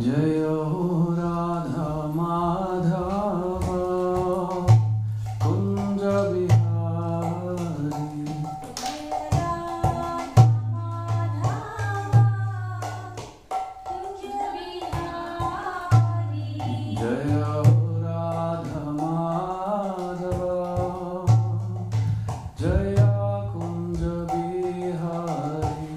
Jaya Radha Madhava Kunja Bihari Jaya Radha Madhava Jaya Kunja Bihari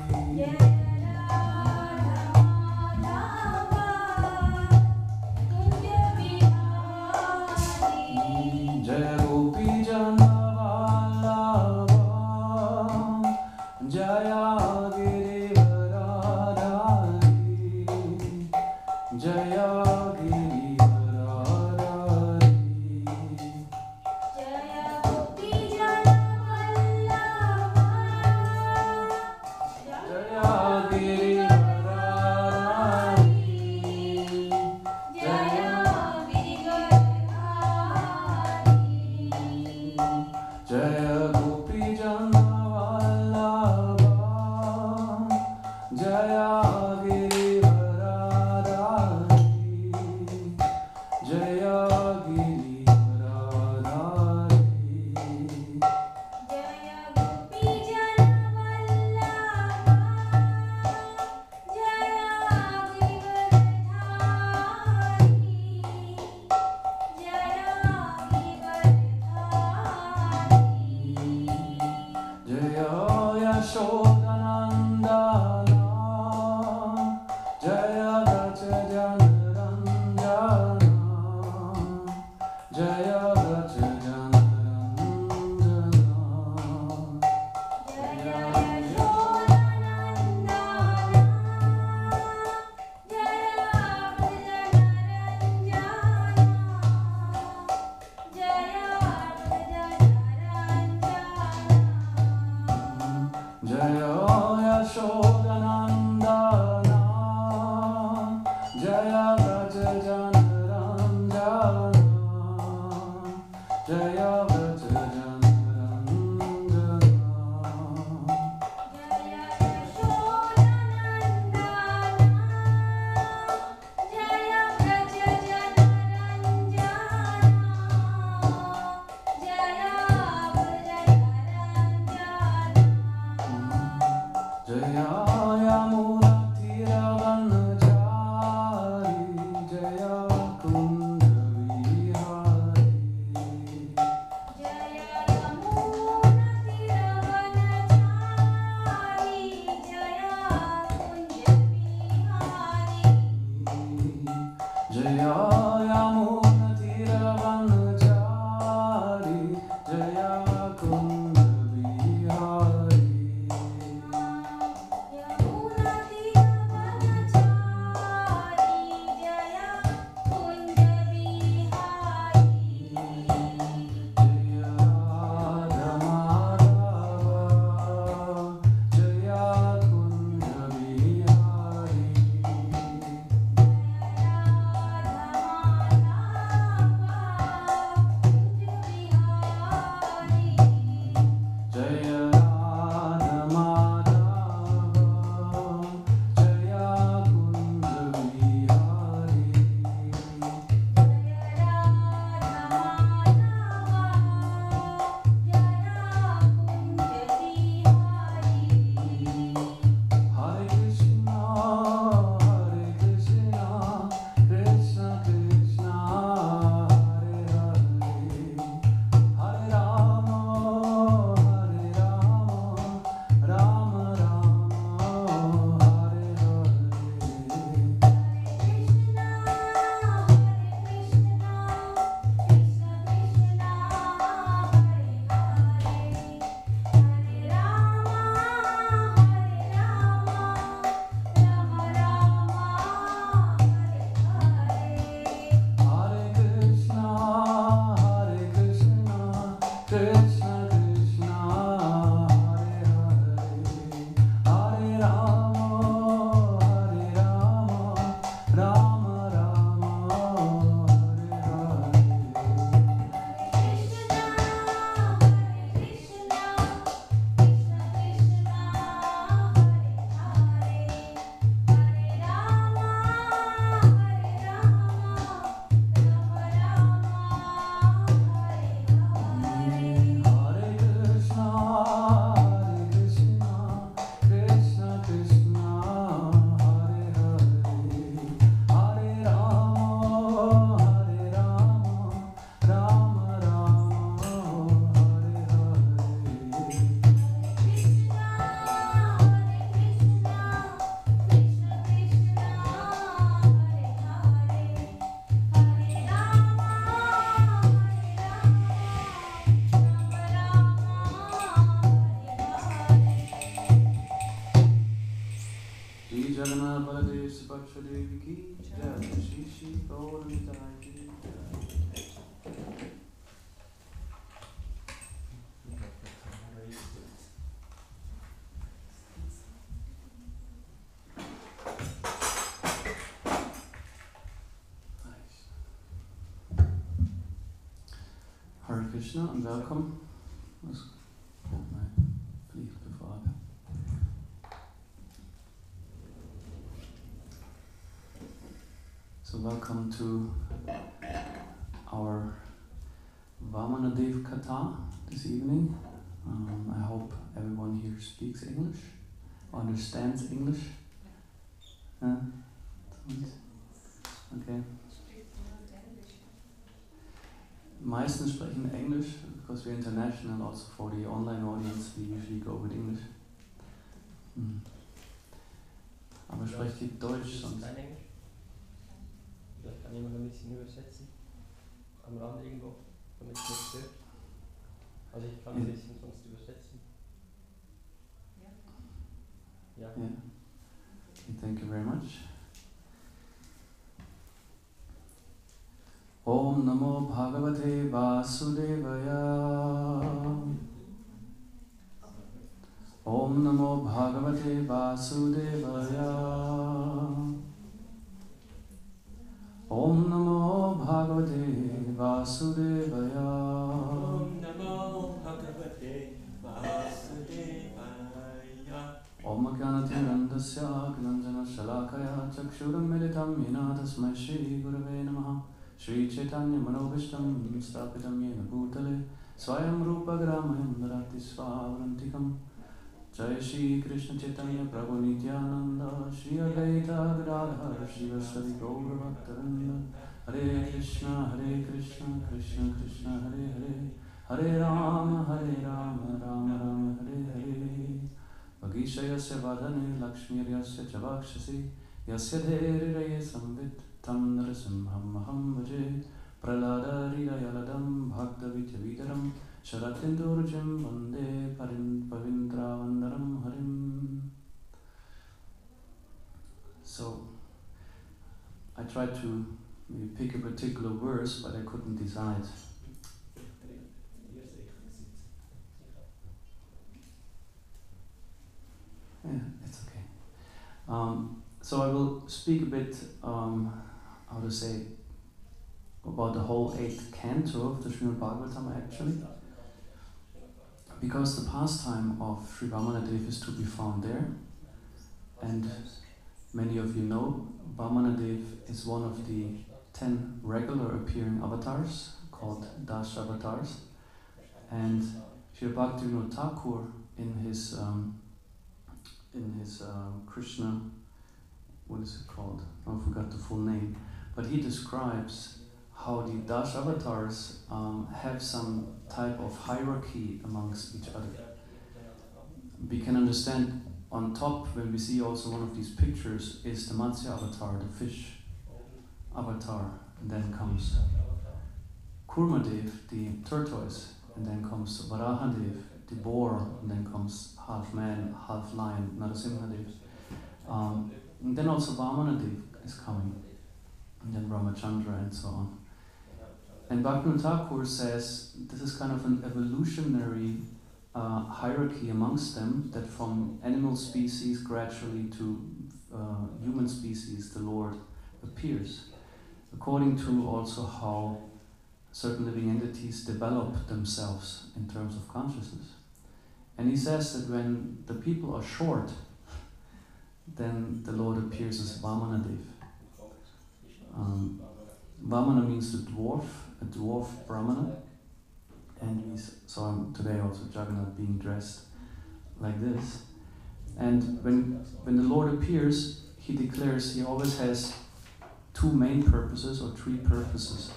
Jaya Gopi Janavallabha Jaya Girivaradhari Jaya Girivaradhari Jaya Gopi Janavallabha Jaya Girivaradhari Jaya Girivaradhari Jaya Gopi Janavallabha Jaya Girivaradhari Jaya Girivaradhari Jaya Gopi Janavallabha Jaya Girivaradhari Jaya Girivaradhari Jaya Yashodanandana Jaya Gacha Janaranjana Jaya Gacha Janaranjana Jaya Yashodanandana Jaya Janaranjana Jaya Janaranjana Jaya Yashodanandana Jaya Gacha Janaranjana Hare Krishna and welcome. Let's put my leaf before I. So welcome to our Vamanadeva Katha this evening. I hope everyone here speaks English, understands English. Okay. Meisten sprechen Englisch because we're international. Also for the online audience, we usually go with English. Aber sprecht ihr Deutsch sonst? Kein Englisch? Vielleicht kann jemand ein bisschen übersetzen. Am Rand irgendwo, damit es nicht stört. Also ich kann ein bisschen sonst übersetzen. Ja. Yeah. Okay, thank you very much. Om Namo Bhagavate Vasudevaya. Om Namo Bhagavate Vasudevaya. Om Namo Bhagavate Vasudevaya. Om Namo Bhagavate Vasudevaya. Om Gyanatimirandasya Gnanjana Shalakaya Chakshuram Militam Yena Tasmai Shri Gurave Namaha. Shri Chaitanya Manobhishtam Stapitam Yena Bhutale Swayam Rupa Gramayam Dharati Svavantikam. Jai Shri Krishna Chaitanya Prabhu Nityananda Shri Advaita Gadadhar Shiva Sari Gaura Bhaktarinda. Hare Krishna Krishna Krishna Hare Hare Hare Rama Rama Rama Hare Hare. Vagishayasya Vadane Lakshmiryasya Chavakshasi Yasya Dheriraye Samvit Tam Narasimham Maham Vaje Pralada Ridayaladam Bhakta Vityavidaram Sharatindurjam Vande Pavindra Vandaram Harim. So, I tried to maybe pick a particular verse, but I couldn't decide. Yeah, it's okay. So I will speak a bit, how to say, about the whole 8th canto of the Srimad Bhagavatam actually. Because the pastime of Sri Vamanadeva is to be found there. And many of you know, Vamanadeva is one of the 10 regular appearing avatars called Dash avatars. And Sri Bhaktivinoda Thakur in his Krishna, what is it called? I forgot the full name. But he describes how the Dash avatars have some type of hierarchy amongst each other. We can understand on top, when we see also one of these pictures, is the Matsya avatar, the fish avatar, and then comes Kurmadev, the tortoise, and then comes Varahadev, the boar, and then comes half man, half lion, Narasimhadev. And then also Vamanadeva is coming, and then Ramachandra and so on. And Bhaktivinoda Thakur says this is kind of an evolutionary hierarchy amongst them, that from animal species gradually to human species the Lord appears, according to also how certain living entities develop themselves in terms of consciousness. And he says that when the people are short, then the Lord appears as Vamanadeva. Vamana means the dwarf, a dwarf Brahmana. And we saw him today also, Jagannath, being dressed like this. And when the Lord appears, he declares he always has 2 main purposes or 3 purposes.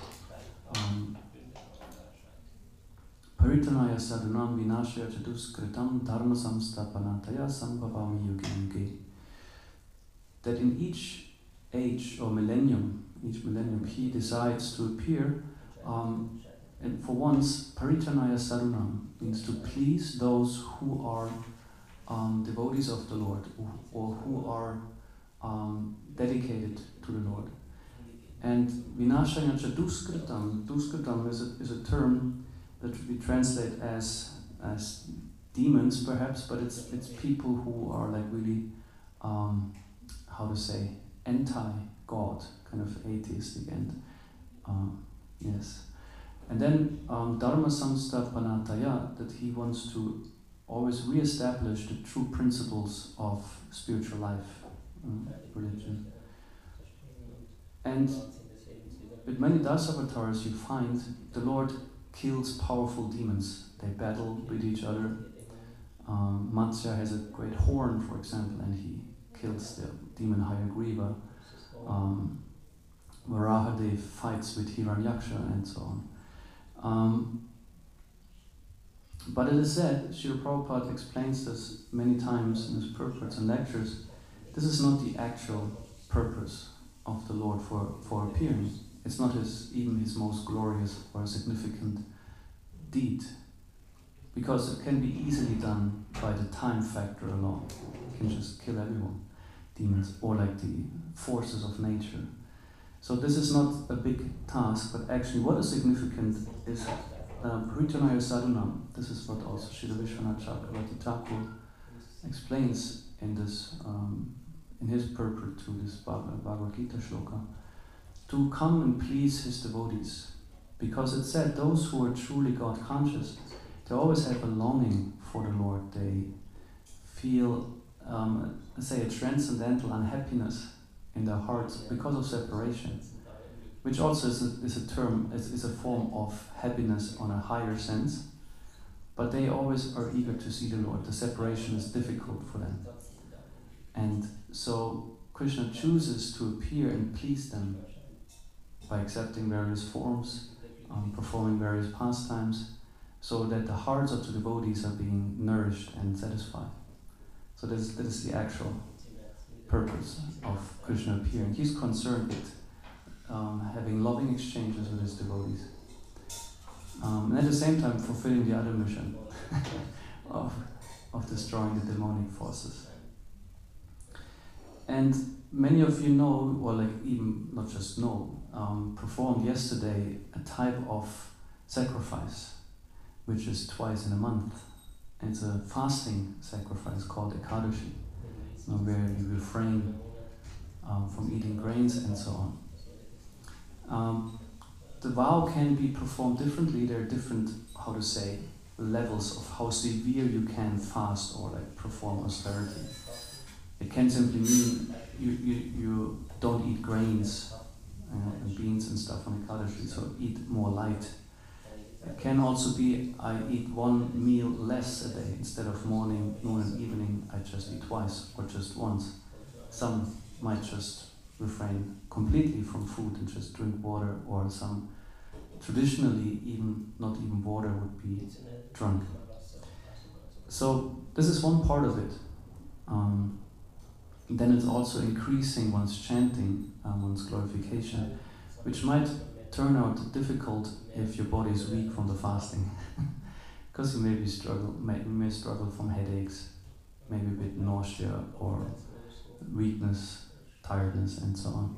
Paritanaya sadhunam vinashaya chaduskritam dharma samstapanataya sambhavami yuge yuge. That in each age or millennium, he decides to appear, and for once, Paritanaya sadhunam means to please those who are devotees of the Lord, or who are dedicated to the Lord. And vinashaya cha duskritam is a term that we translate as demons perhaps, but it's people who are like really, how to say, anti-God, kind of atheistic and yes. And then Dharma Samsthapanataya, that he wants to always re-establish the true principles of spiritual life, religion. And with many Dasavatars you find the Lord kills powerful demons. They battle with each other. Matsya has a great horn, for example, and he kills the demon Hayagriva. Varahadev fights with Hiranyaksha and so on. But it is said, Srila Prabhupada explains this many times in his purports and lectures, this is not the actual purpose of the Lord for appearing. It's not even his most glorious or significant deed, because it can be easily done by the time factor alone. You can just kill everyone, demons, or like the forces of nature. So this is not a big task, but actually what is significant is Paritanaya Sadhanam. This is what also Srila Vishwanath Chakravarti Thakur explains in this, in his purport to this Bhagavad Gita shloka, to come and please his devotees. Because it said those who are truly God conscious, they always have a longing for the Lord. They feel, say, a transcendental unhappiness in their hearts because of separation, which also is a form of happiness on a higher sense, but they always are eager to see the Lord. The separation is difficult for them. And so Krishna chooses to appear and please them by accepting various forms, performing various pastimes, so that the hearts of the devotees are being nourished and satisfied. So that is the actual purpose of Krishna appearing. He's concerned with having loving exchanges with his devotees, and at the same time fulfilling the other mission of destroying the demonic forces. And many of you know, or like even not just know, performed yesterday a type of sacrifice, which is twice in a month. And it's a fasting sacrifice called Ekadashi, where you refrain from eating grains and so on. The vow can be performed differently. There are different, levels of how severe you can fast or like perform austerity. It can simply mean you don't eat grains and beans and stuff on Ekadashi, so eat more light. It can also be I eat one meal less a day. Instead of morning, noon and evening, I just eat twice or just once. Some might just refrain completely from food and just drink water, or some traditionally not even water would be drunk. So this is one part of it. Then it's also increasing one's chanting, one's glorification, which might turn out difficult if your body is weak from the fasting, because you may struggle from headaches, maybe a bit nausea or weakness, tiredness, and so on.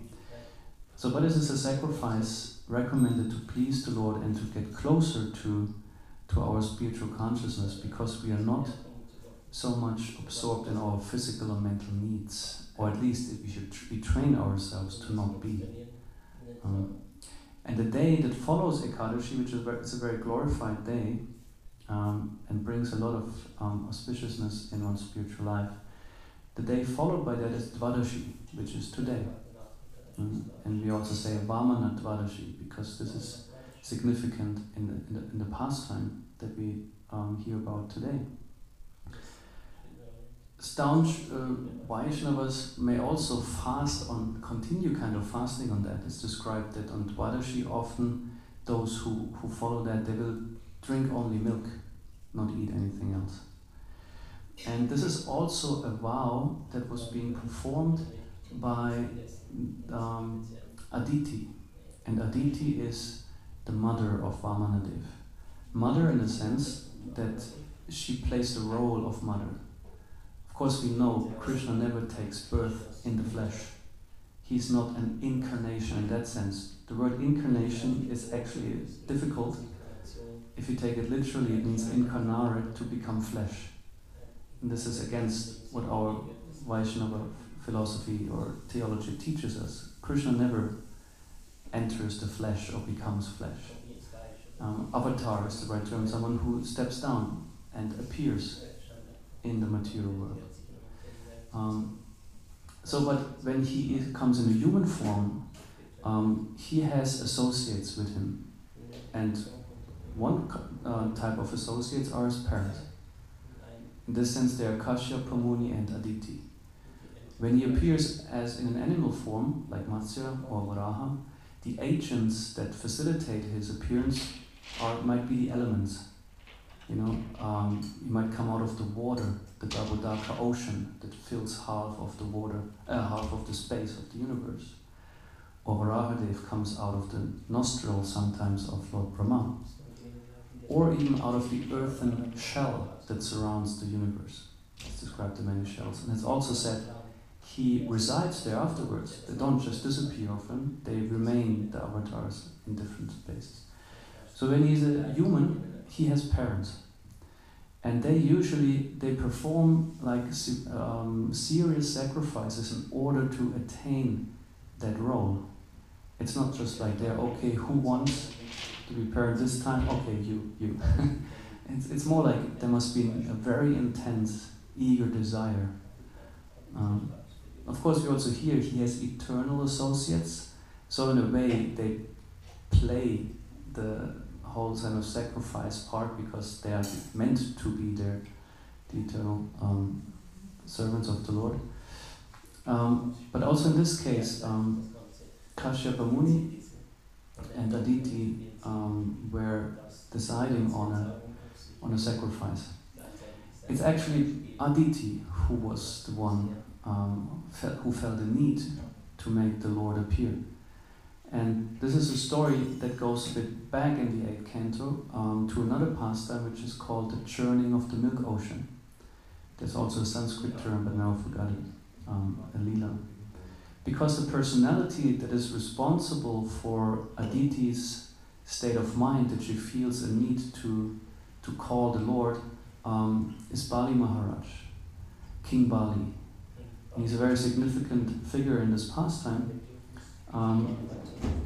So, but this is a sacrifice recommended to please the Lord and to get closer to our spiritual consciousness, because we are not so much absorbed in our physical or mental needs, or at least we train ourselves to not be. And the day that follows Ekadashi, which is a very glorified day, and brings a lot of auspiciousness in one's spiritual life, the day followed by that is Dvadasi, which is today. And we also say Vamana Dvadasi, because this is significant in the pastime that we hear about today. Staunch Vaishnavas may also continue kind of fasting on that. It's described that on Dvadashi often those who follow that, they will drink only milk, not eat anything else. And this is also a vow that was being performed by Aditi. And Aditi is the mother of Vamanadeva. Mother in the sense that she plays the role of mother. Of course we know Krishna never takes birth in the flesh. He's not an incarnation in that sense. The word incarnation is actually difficult. If you take it literally, it means incarnare, to become flesh. And this is against what our Vaishnava philosophy or theology teaches us. Krishna never enters the flesh or becomes flesh. Avatar is the right term, someone who steps down and appears in the material world. But when he comes in a human form, he has associates with him. And one type of associates are his parents. In this sense, they are Kashyapa, Muni, and Aditi. When he appears as in an animal form, like Matsya or Varaha, the agents that facilitate his appearance might be the elements. He might come out of the water, the Dvadasi ocean that fills half of the water, half of the space of the universe. Or Vamanadeva comes out of the nostril sometimes of Lord Brahma, or even out of the earthen shell that surrounds the universe. It's described in many shells. And it's also said he resides there afterwards. They don't just disappear often, they remain the avatars in different spaces. So when he's a human, he has parents. And they perform like serious sacrifices in order to attain that role. It's not just like they're okay, who wants to be parent this time? Okay, you. It's more like there must be a very intense, eager desire. Of course, we also hear he has eternal associates, so in a way they play the whole kind of sacrifice part because they are meant to be the eternal servants of the Lord. But also in this case, Kashyapa Muni and Aditi were deciding on a sacrifice. It's actually Aditi who was the one who felt the need to make the Lord appear. And this is a story that goes a bit back in the 8th canto to another pastime which is called the churning of the milk ocean. There's also a Sanskrit term, but now I forgot it, a lila. Because the personality that is responsible for Aditi's state of mind, that she feels a need to call the Lord, is Bali Maharaj, King Bali. He's a very significant figure in this pastime.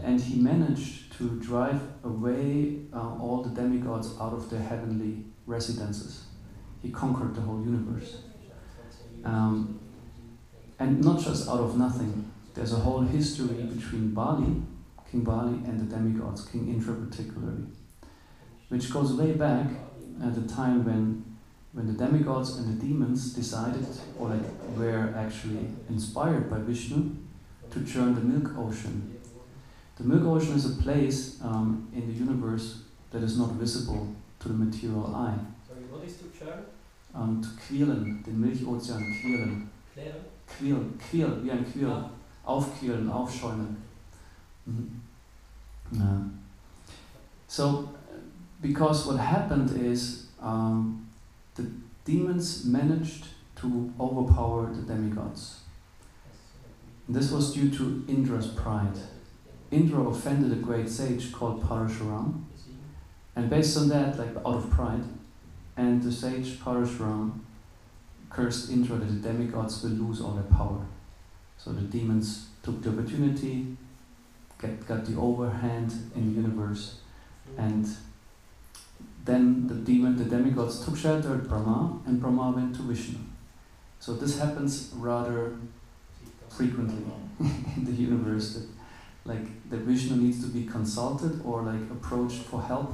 And he managed to drive away all the demigods out of their heavenly residences. He conquered the whole universe. And not just out of nothing. There's a whole history between Bali, King Bali, and the demigods, King Indra particularly, which goes way back at the time when the demigods and the demons decided, or were actually inspired by Vishnu, to churn the milk ocean. The milk ocean is a place in the universe that is not visible to the material eye. Sorry, what is to churn? To quirlen, den Milchozean quirlen. Quirl, wie ein Quirl. Aufquirlen, aufschäumen. So, because what happened is the demons managed to overpower the demigods. This was due to Indra's pride. Indra offended a great sage called Parashuram, and based on that, out of pride, and the sage Parashuram cursed Indra that the demigods will lose all their power. So the demons took the opportunity, got the overhand in the universe, and then the demigods took shelter at Brahma, and Brahma went to Vishnu. So this happens rather frequently in the universe, that Vishnu needs to be consulted or approached for help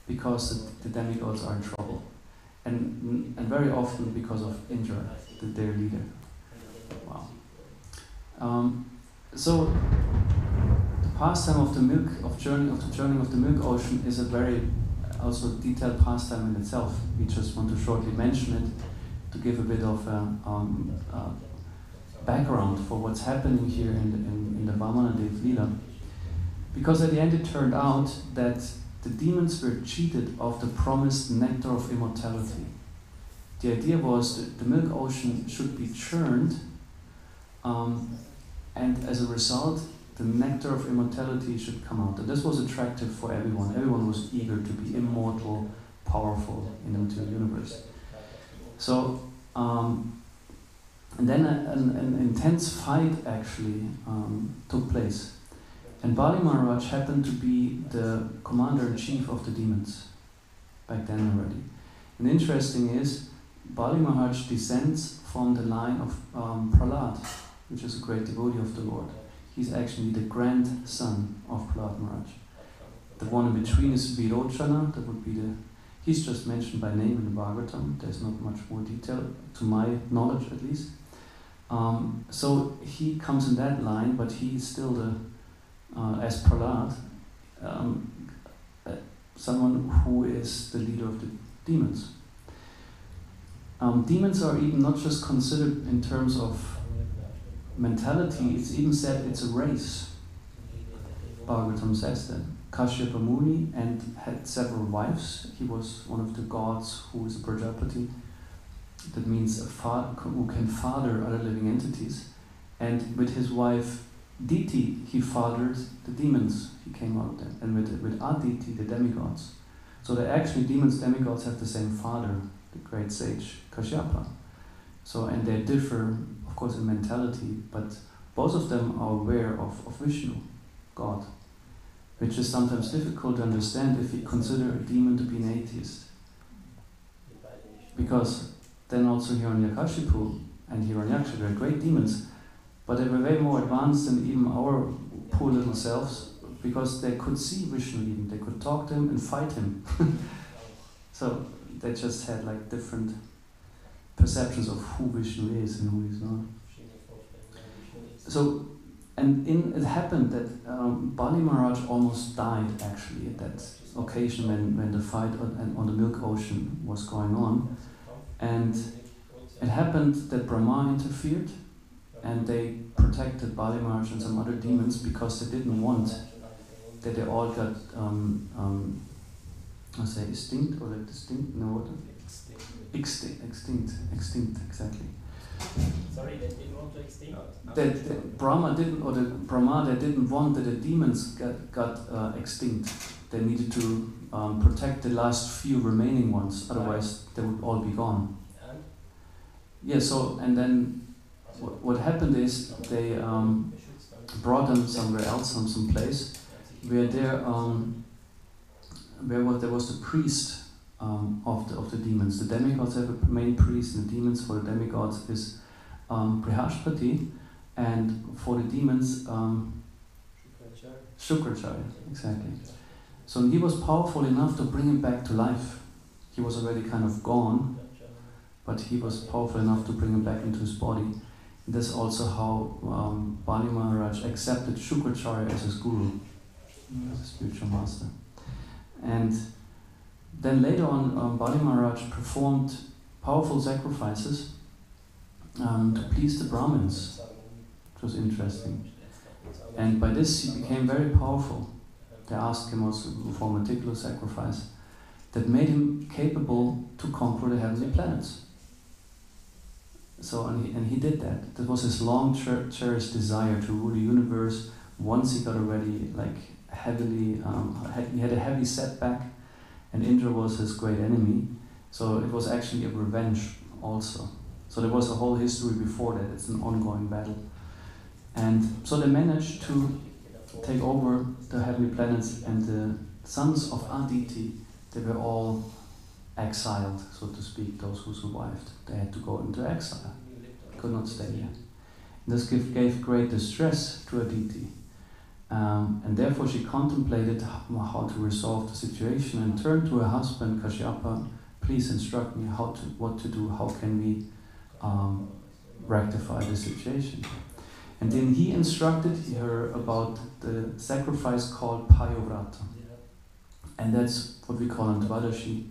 because the demigods are in trouble, and very often because of Indra, their leader. Wow. So the pastime of the churning of the milk ocean is a very also detailed pastime in itself. We just want to shortly mention it to give a bit of background for what's happening here in the Vamanadeva Lila. Because at the end it turned out that the demons were cheated of the promised nectar of immortality. The idea was that the milk ocean should be churned, and as a result, the nectar of immortality should come out. And this was attractive for everyone. Everyone was eager to be immortal, powerful in the material universe. So, and then an intense fight actually took place. And Bali Maharaj happened to be the commander-in-chief of the demons back then already. And interesting is, Bali Maharaj descends from the line of Prahlad, which is a great devotee of the Lord. He's actually the grandson of Prahlad Maharaj. The one in between is Virochana, that would be he's just mentioned by name in the Bhagavatam, there's not much more detail, to my knowledge at least. So he comes in that line, but he's still as Prahlad, someone who is the leader of the demons. Demons are even not just considered in terms of mentality, it's even said it's a race. Bhagavatam says that. Keshava Muni and had several wives. He was one of the gods who is a Prajapati. That means a who can father other living entities. And with his wife Diti, he fathered the demons. He came out of them. And with Aditi, the demigods. So they actually, demons, demigods have the same father, the great sage Kashyapa. So, and they differ, of course, in mentality, but both of them are aware of Vishnu, God, which is sometimes difficult to understand if we consider a demon to be an atheist. Because then also Hiranyakashipu and Hiranyaksha, they are great demons, but they were way more advanced than even our poor little selves, because they could see Vishnu even, they could talk to him and fight him. So they just had like different perceptions of who Vishnu is and who he's not. So, and it happened that Bali Maharaj almost died actually at that occasion when the fight on the Milk Ocean was going on. And it happened that Brahma interfered and they protected Bali Maharaj and some other demons because they didn't want that they all got, I say extinct or like distinct? No, what? Extinct, exactly. Sorry, they didn't want to extinct. That Brahma didn't, or the Brahma, they didn't want that the demons got extinct. They needed to protect the last few remaining ones, otherwise they would all be gone. And? Yeah, so, and then what happened is they brought them somewhere else, some place, where there was the priest of the demons. The demigods have a main priest, and the demons for the demigods is Brihaspati, and for the demons Shukracharya, exactly. So he was powerful enough to bring him back to life. He was already kind of gone, but he was powerful enough to bring him back into his body. That's also how Bali Maharaj accepted Shukracharya as his guru, as a spiritual master. And then later on, Bali Maharaj performed powerful sacrifices to please the Brahmins, which was interesting. And by this he became very powerful. They asked him also to perform a particular sacrifice that made him capable to conquer the heavenly planets. So, and he did that. That was his long cherished desire to rule the universe. Once he got already like heavily, he had a heavy setback, and Indra was his great enemy. So it was actually a revenge also. So there was a whole history before that. It's an ongoing battle. And so they managed to take over the heavenly planets, and the sons of Aditi, they were all exiled, so to speak, those who survived. They had to go into exile. They could not stay here. This gave great distress to Aditi. And therefore she contemplated how to resolve the situation and turned to her husband Kashyapa, please instruct me what to do, how can we rectify the situation. And then he instructed her about the sacrifice called Payovrata. And that's what we call in Dvadasi.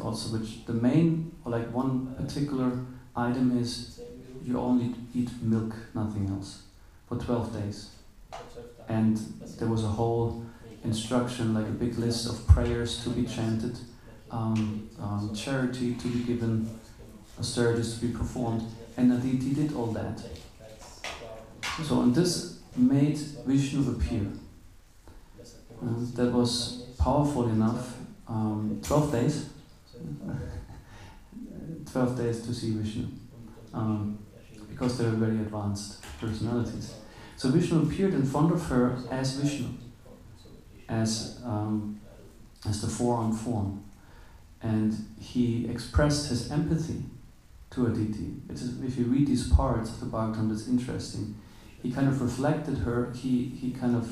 Also, which the main, or like one particular item is you only eat milk, nothing else, for 12 days. And there was a whole instruction, like a big list of prayers to be chanted, charity to be given, austerities to be performed, and Aditi did all that. So, and this made Vishnu appear. That was powerful enough. 12 days. 12 days to see Vishnu. Because they were very advanced personalities. So Vishnu appeared in front of her as Vishnu, as the four-armed form, and he expressed his empathy to a deity. If you read these parts of the Bhagavatam, it's interesting. He kind of reflected her, he kind of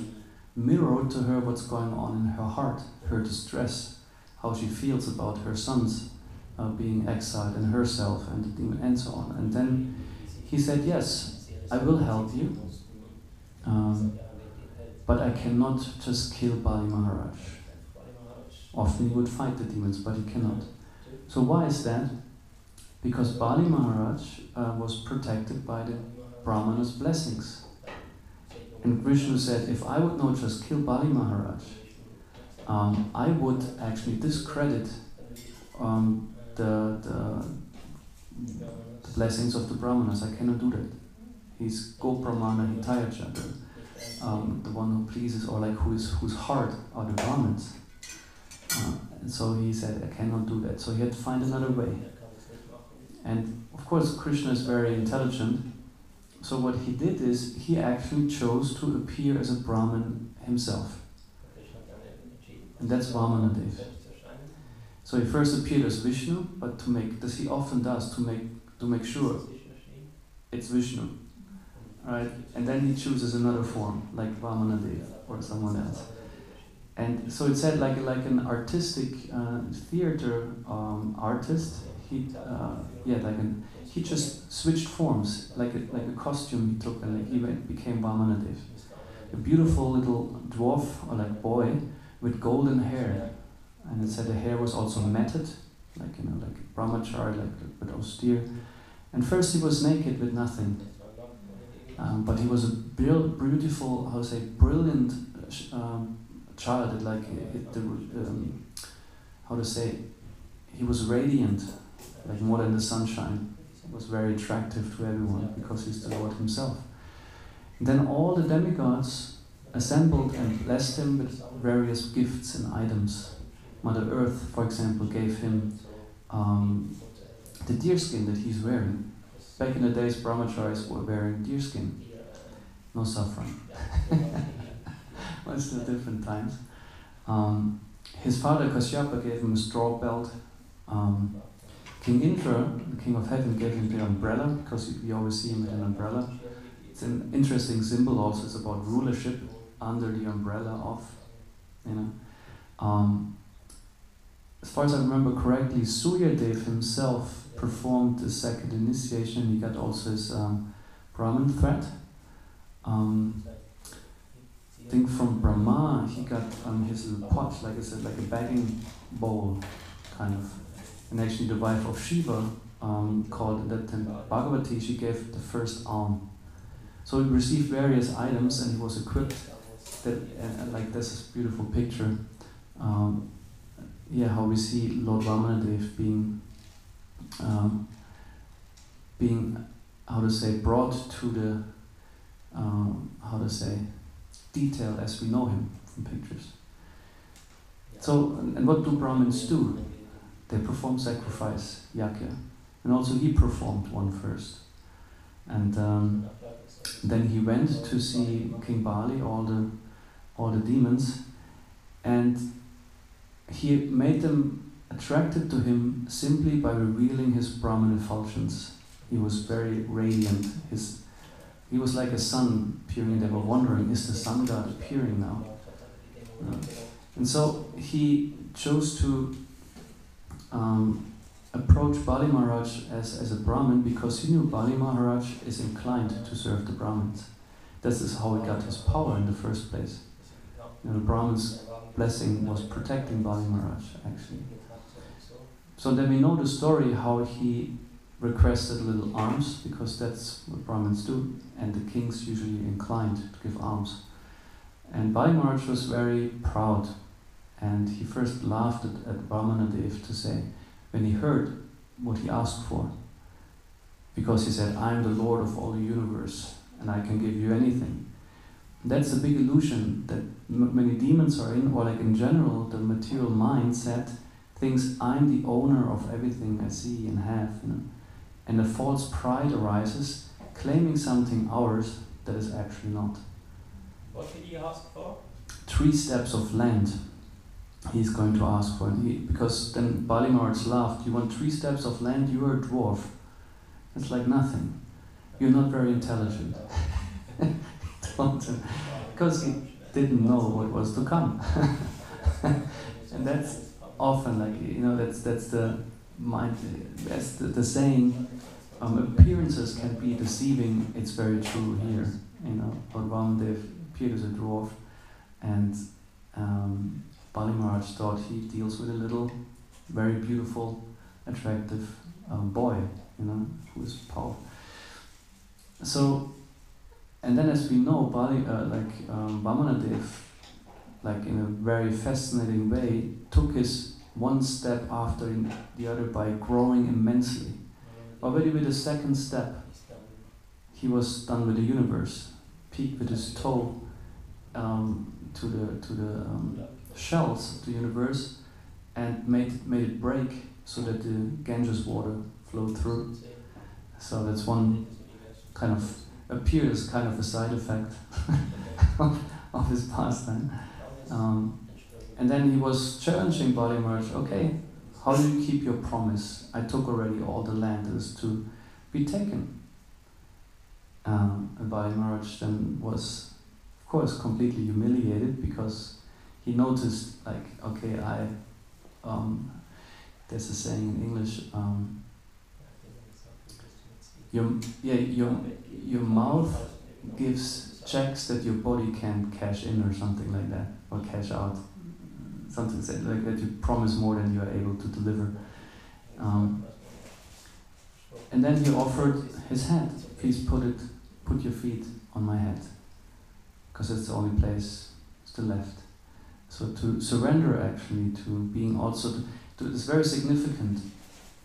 mirrored to her what's going on in her heart, her distress, how she feels about her sons being exiled and herself and the demon and so on. And then he said, yes, I will help you, but I cannot just kill Bali Maharaj. Often he would fight the demons, but he cannot. So why is that? Because Bali Maharaj was protected by the Brahmana's blessings. And Vishnu said, if I would not just kill Bali Maharaj, I would actually discredit the blessings of the Brahmanas. I cannot do that. He's Go-Brahmana Hitayaja, the one who pleases, or like whose heart are the Brahmins. And so he said, I cannot do that. So he had to find another way. And of course, Krishna is very intelligent. So what he did is, he actually chose to appear as a Brahmin himself. And that's Vamanadeva. So he first appeared as Vishnu, but he often does, to make sure it's Vishnu. Right? And then he chooses another form, like Vamanadeva or someone else. And so it said like an artistic theater artist, he just switched forms, like a costume he took, and he became Vamanadeva. A beautiful little dwarf or like boy with golden hair, and it said the hair was also matted, like brahmachari, but austere. And first he was naked with nothing, but he was a beautiful, brilliant child. He was radiant, like more than the sunshine. He was very attractive to everyone because he's the Lord himself. And then all the demigods assembled and blessed him with various gifts and items. Mother Earth, for example, gave him the deerskin that he's wearing. Back in the days, brahmacharis were wearing deerskin, no saffron. Well, it's still different times. His father Kashyapa gave him a straw belt. King Indra, the king of heaven, gave him the umbrella, because we always see him with an umbrella. It's an interesting symbol also. It's about rulership under the umbrella of, As far as I remember correctly, Suryadev himself performed the second initiation. He got also his Brahmin thread. I think from Brahma he got his little pot, like I said, like a begging bowl, kind of. And actually the wife of Shiva, called that Bhagavati, she gave the first alm. So he received various items and he was equipped. Like this is a beautiful picture. How we see Lord Vamanadeva being brought to the detail as we know him from pictures. So, and what do Brahmins do? They perform sacrifice, yajna. And also he performed one first. And then he went to see King Bali, all the demons, and he made them attracted to him simply by revealing his Brahman effulgence. He was very radiant. He was like a sun appearing. They were wondering, is the sun god appearing now? And so he chose to approach Bali Maharaj as a Brahmin, because he knew Bali Maharaj is inclined to serve the Brahmins. This is how he got his power in the first place. The Brahmin's blessing was protecting Bali Maharaj, actually. So then we know the story how he requested little alms, because that's what Brahmins do, and the kings usually inclined to give alms. And Bali Maharaj was very proud, and he first laughed at Vamanadeva to say, when he heard what he asked for, because he said, I am the Lord of all the universe, and I can give you anything. That's a big illusion that many demons are in, or like in general, the material mindset thinks I'm the owner of everything I see and have, And a false pride arises, claiming something ours that is actually not. What did he ask for? 3 steps of land he's going to ask for. Because then Bali Maharaj laughed, you want 3 steps of land, you are a dwarf. It's like nothing. You're not very intelligent. Because he didn't know what was to come. And that's often like, that's the mind, that's the saying, appearances can be deceiving. It's very true here. Lord Vamanadeva appeared as a dwarf, and Bali Maharaj thought he deals with a little, very beautiful, attractive boy, who is powerful. So, and then as we know, Vamanadeva, in a very fascinating way, took his one step after the other by growing immensely. Already with the 2nd step, he was done with the universe, peaked with his toe to the shells of the universe, and made it break so that the Ganges water flowed through. So that's one kind of appears kind of a side effect of his pastime. And then he was challenging Bali Maharaj, okay, how do you keep your promise? I took already all the land that is to be taken. And Bali Maharaj then was, of course, completely humiliated, because he noticed, there's a saying in English, your mouth gives checks that your body can't cash in, or something like that, or cash out. Something like that, you promise more than you are able to deliver. And then he offered his head. Please put your feet on my head, because it's the only place still left. So to surrender actually to being also, it's very significant,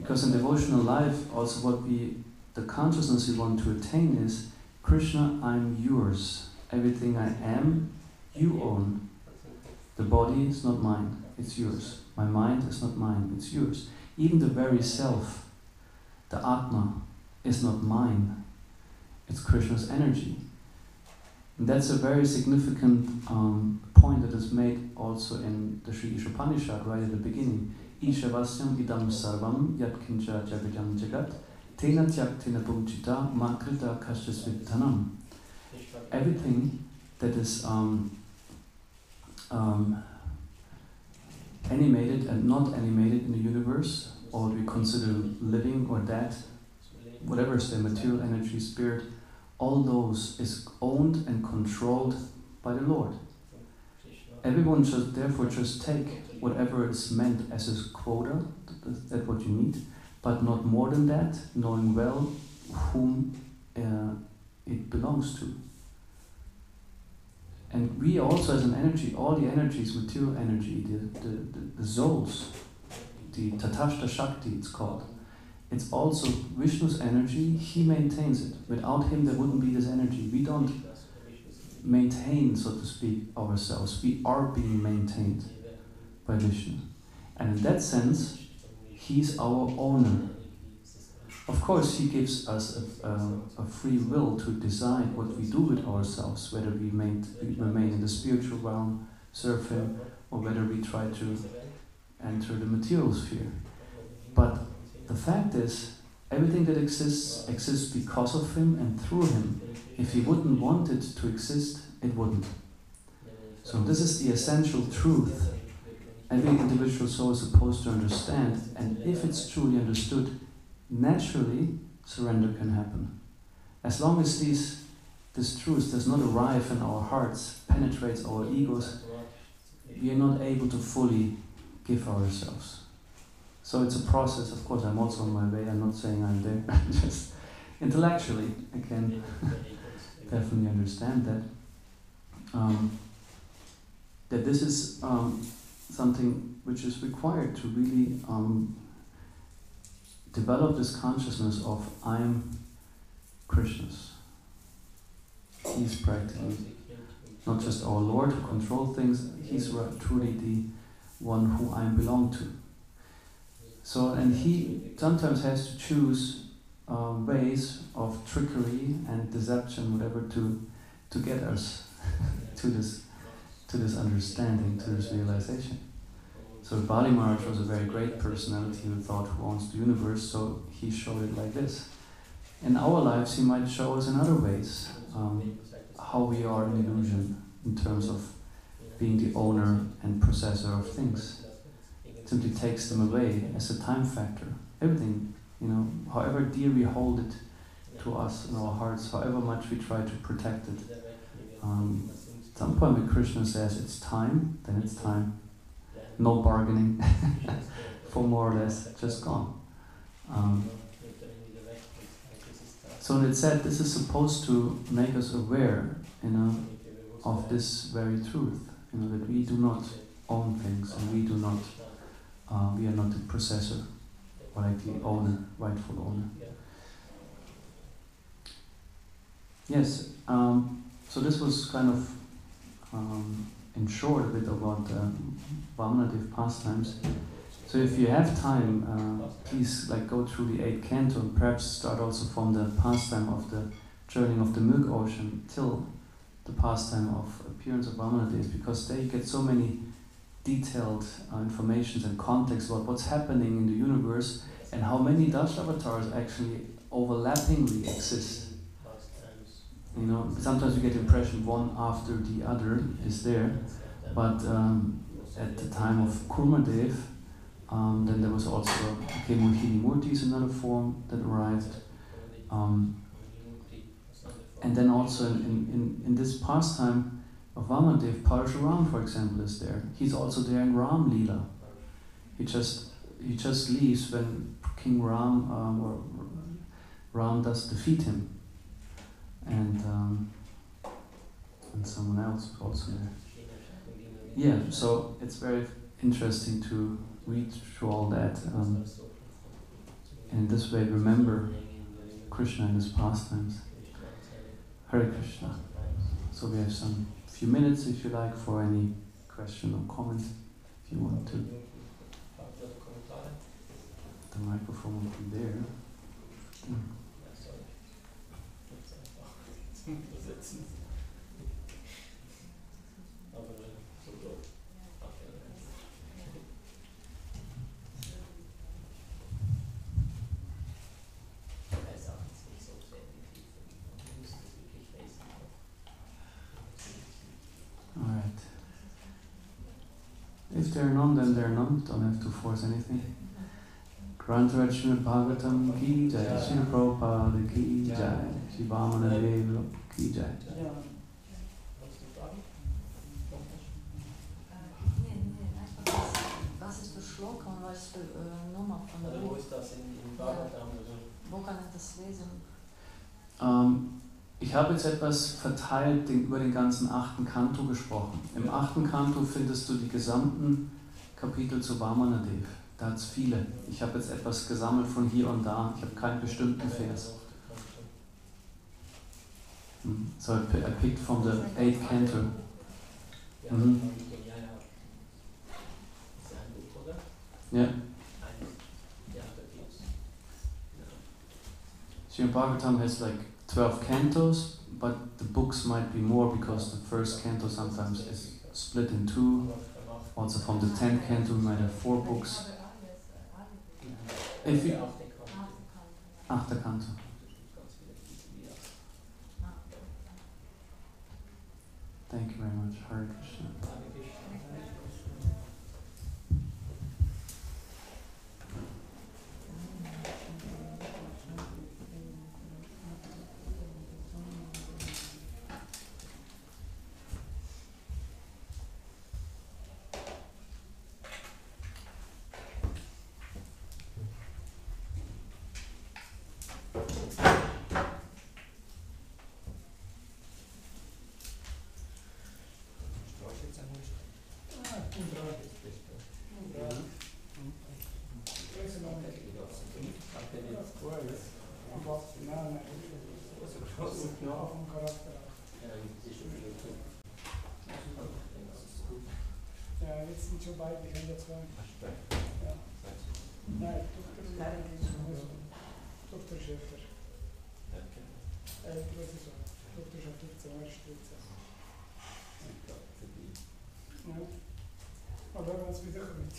because in devotional life also the consciousness we want to attain is, Krishna, I'm yours. Everything I am, you own. The body is not mine, it's yours. My mind is not mine, it's yours. Even the very self, the Atma, is not mine. It's Krishna's energy. And that's a very significant point that is made also in the Sri Ishopanishad right at the beginning. Ishavasyam idam sarvam yat kincha jagadam jagat tena tyaktena bhumchita makrita kashtasvidhanam. Everything that is animated and not animated in the universe, or we consider living or dead, whatever is the material energy, spirit, all those is owned and controlled by the Lord. Everyone should therefore just take whatever is meant as his quota, that's what you need, but not more than that, knowing well whom it belongs to. And we also as an energy, all the energies, material energy, the souls, the Tatashta Shakti it's called, it's also Vishnu's energy, he maintains it. Without him there wouldn't be this energy. We don't maintain, so to speak, ourselves. We are being maintained by Vishnu. And in that sense, he's our owner. Of course, he gives us a free will to decide what we do with ourselves, whether we remain in the spiritual realm, serve him, or whether we try to enter the material sphere. But the fact is, everything that exists because of him and through him. If he wouldn't want it to exist, it wouldn't. So this is the essential truth every individual soul is supposed to understand, and if it's truly understood, naturally surrender can happen. As long as this truth does not arrive in our hearts, penetrates our egos, we are not able to fully give ourselves. So it's a process. Of course, I'm also on my way. I'm not saying I'm there. Just intellectually, I can definitely understand that. That this is something which is required to really develop this consciousness of I'm Krishna's. He's practically not just our Lord who controls things, he's truly the one who I belong to. So, and he sometimes has to choose ways of trickery and deception, whatever, to to get us to this understanding, to this realization. So Bali Maharaj was a very great personality who thought, who owns the universe, so he showed it like this. In our lives, he might show us in other ways how we are an illusion in terms of being the owner and possessor of things. It simply takes them away as a time factor. Everything, however dear we hold it to us in our hearts, however much we try to protect it. At some point when Krishna says it's time, then it's time. No bargaining, for more or less, just gone. So it said this is supposed to make us aware, of this very truth, that we do not own things and we are not the possessor, or like the owner, rightful owner. Yes, so this was kind of, in short, a bit about Vamanadeva pastimes. So if you have time, please go through the 8th canto and perhaps start also from the pastime of the journey of the Milk Ocean till the pastime of appearance of Vamanadeva, because there you get so many detailed informations and context about what's happening in the universe and how many Dashavatars actually overlappingly exist. Sometimes you get the impression one after the other is there, but at the time of Kurmadev, then there was also Mohini Murti is another form that arrived. And then also in this pastime of Vamanadeva, Parashuram, for example, is there. He's also there in Ram Leela. He just leaves when King Ram or Ram does defeat him. And someone else was also there. Yeah, so it's very interesting to read through all that, and in this way remember Krishna and his pastimes. Hare Krishna. So we have some few minutes, if you like, for any question or comment, if you want to. The microphone will be there. Alright. If there are none, then there are none. Don't have to force anything. Grantaraj Srimad Bhagavatam ki jai, Srila Prabhupada ki jai, Shri Vamanadeva ki jai. Was ist für Schloka und was ist für Nummer von der Wo ist das in Bhagavatam? Wo kann ich das lesen? Ich habe jetzt etwas verteilt über den ganzen 8. Kanto gesprochen. Im 8. Kanto findest du die gesamten Kapitel zu Vamanadeva. Da hat es viele. Ich habe jetzt etwas gesammelt von hier und da. Ich habe keinen bestimmten Vers. So I picked from the 8th canto. Yeah. Srimad Bhagavatam has 12 cantos, but the books might be more because the first canto sometimes is split in 2. Also from the 10th canto we might have 4 books. If you 8. Kanto. Thank you very much. Hare Krishna. Ja, jetzt sind schon beide Hände zwei. Ja. Nein, Tochter Schäfer. Was ist so? Tochter Schäfer. 2 Stützen. Sind gerade vorbei. Ja. Aber wenn es wieder kommt.